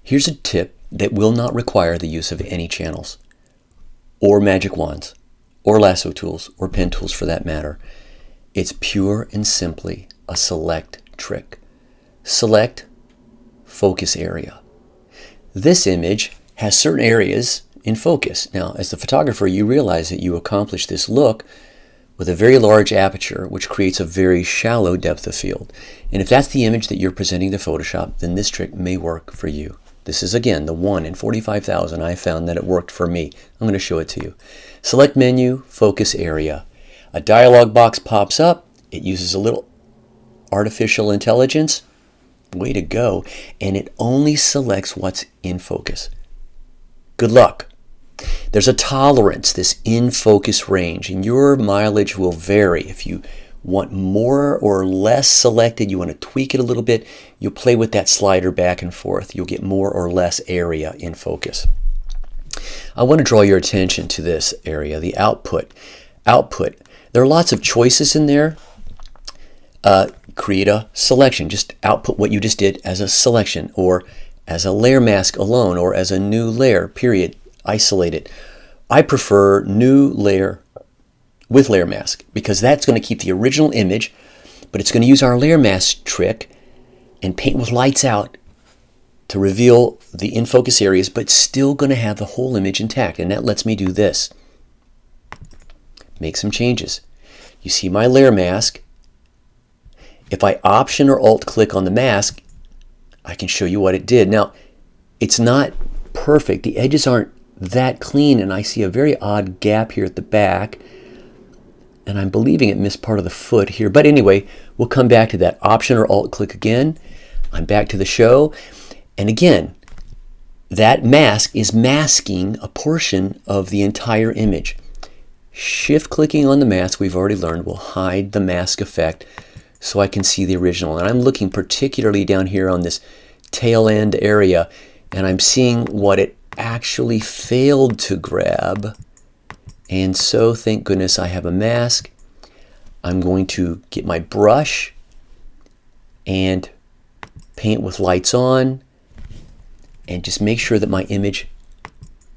Here's a tip that will not require the use of any channels, or magic wands, or lasso tools, or pen tools for that matter. It's pure and simply a select trick. Select focus area. This image has certain areas in focus. Now, as the photographer, you realize that you accomplish this look with a very large aperture, which creates a very shallow depth of field. And if that's the image that you're presenting to Photoshop, then this trick may work for you. This is, again, the 1 in 45,000 I found that it worked for me. I'm going to show it to you. Select menu, focus area. A dialog box pops up. It uses a little artificial intelligence. Way to go. And it only selects what's in focus. Good luck. There's a tolerance, this in focus range, and your mileage will vary. If you want more or less selected, you want to tweak it a little bit, you'll play with that slider back and forth. You'll get more or less area in focus. I want to draw your attention to this area, the output. Output. There are lots of choices in there. Create a selection. Just output what you just did as a selection, or as a layer mask alone, or as a new layer, period. Isolate it. I prefer new layer with layer mask, because that's going to keep the original image, but it's going to use our layer mask trick and paint with lights out to reveal the in focus areas, but still going to have the whole image intact. And that lets me do this. Make some changes. You see my layer mask. If I Option or Alt click on the mask, I can show you what it did. Now, it's not perfect. The edges aren't that clean, and I see a very odd gap here at the back, and I'm believing it missed part of the foot here. But anyway, we'll come back to that. Option or Alt click again. I'm back to the show, and again, that mask is masking a portion of the entire image. Shift clicking on the mask, we've already learned, will hide the mask effect so I can see the original. And I'm looking particularly down here on this tail end area, and I'm seeing what it actually failed to grab. And so, thank goodness I have a mask. I'm going to get my brush and paint with lights on and just make sure that my image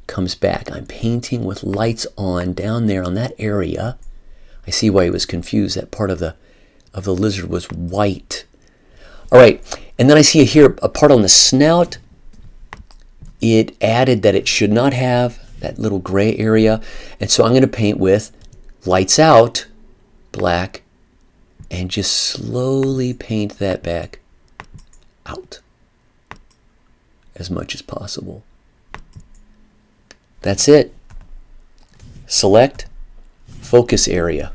comes back. I'm painting with lights on down there on that area. I see why he was confused. That part of the lizard was white. All right, and then I see here a part on the snout. It added that it should not have that little gray area, and so I'm going to paint with lights out, black, and just slowly paint that back out as much as possible. That's it. Select focus area.